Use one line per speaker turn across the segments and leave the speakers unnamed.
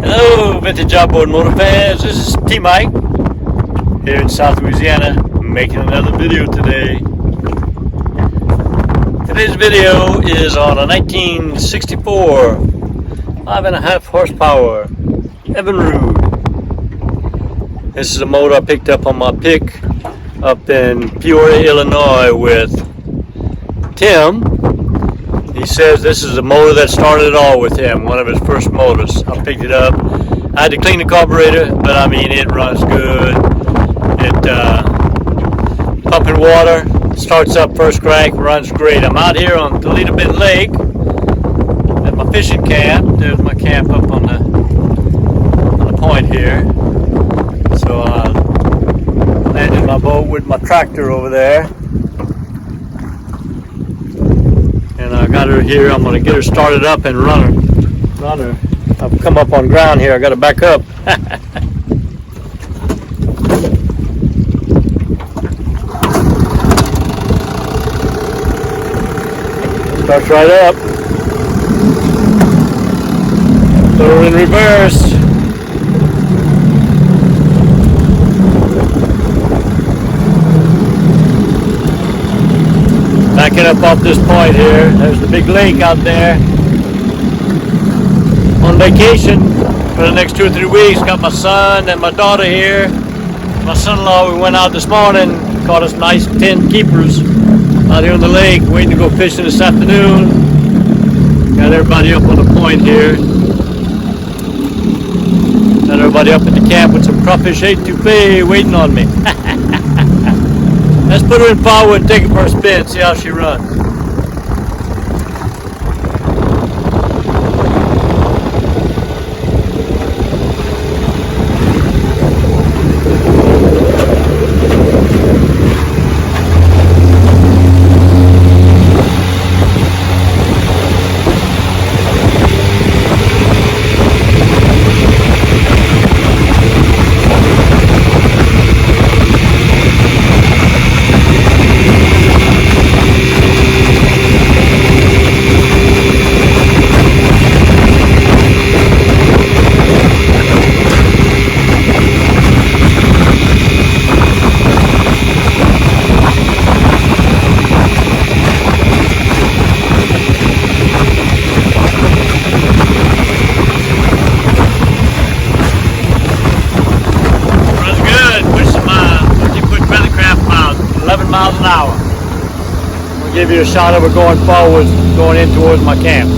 Hello, Vintage Outboard Motor fans. This is T-Mike here in South Louisiana, making another video today. Today's video is on a 1964 5.5 horsepower Evinrude. This is a motor I picked up on my pick up in Peoria, Illinois with Tim. He says this is the motor that started it all with him, one of his first motors. I picked it up. I had to clean the carburetor, but I mean it runs good. It pumping water, starts up first crank, runs great. I'm out here on Toledo Bend Lake at my fishing camp. There's my camp up on the point here. So I landed my boat with my tractor over there. And I got her here. I'm going to get her started up and run her. I've come up on ground here. I got to back up. Starts right up. Put her in reverse. Backing up off this point here. There's the big lake out there. On vacation for the next 2 or 3 weeks. Got my son and my daughter here. My son-in-law, we went out this morning, caught us nice 10 keepers out here on the lake, waiting to go fishing this afternoon. Got everybody up on the point here. Got everybody up at the camp with some crawfish etouffee waiting on me. Let's put her in forward and take her for a spin, see how she runs. Miles an hour. We'll give you a shot of her going forward, going in towards my camp.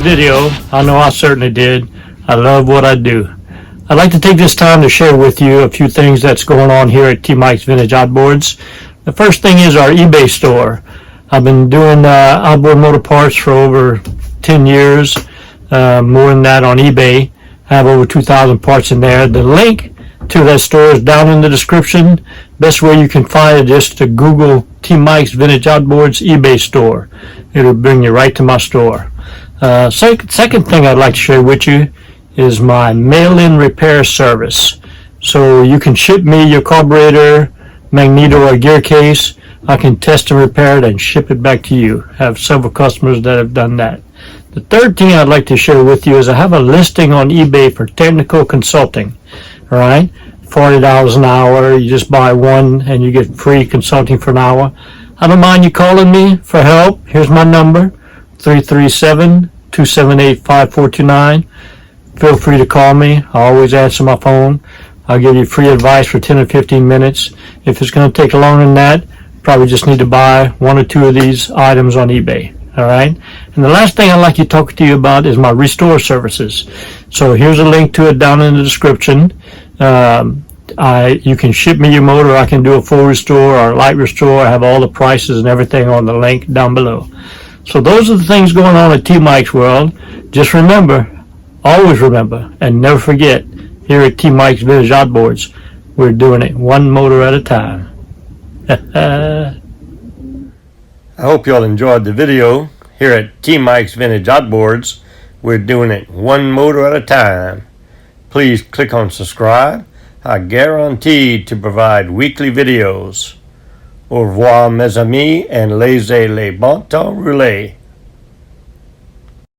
video. I know I certainly did. I love what I do. I'd like to take this time to share with you a few things that's going on here at T. Mike's Vintage Outboards. The first thing is our eBay store. I've been doing outboard motor parts for over 10 years, more than that on eBay. I have over 2,000 parts in there. The link to that store is down in the description. Best way you can find it is to Google T. Mike's Vintage Outboards eBay store. It'll bring you right to my store. Second thing I'd like to share with you is my mail-in repair service. So you can ship me your carburetor, magneto, or gear case. I can test and repair it and ship it back to you. I have several customers that have done that. The third thing I'd like to share with you is I have a listing on eBay for technical consulting. All right, $40 an hour. You just buy one and you get free consulting for an hour. I don't mind you calling me for help. Here's my number, 337-278-5429. Feel free to call me. I always answer my phone. I'll give you free advice for 10 or 15 minutes. If it's going to take longer than that, probably just need to buy one or two of these items on eBay. All right. And the last thing I'd like to talk to you about is my restore services. So here's a link to it down in the description. You can ship me your motor. I can do a full restore or a light restore. I have all the prices and everything on the link down below. So those are the things going on at T. Mike's World. Just remember, always remember, and never forget, here at T. Mike's Vintage Outboards, we're doing it one motor at a time. I hope y'all enjoyed the video. Here at T. Mike's Vintage Outboards, we're doing it one motor at a time. Please click on subscribe. I guarantee to provide weekly videos. Au revoir mes amis, and laissez les bon temps rouler.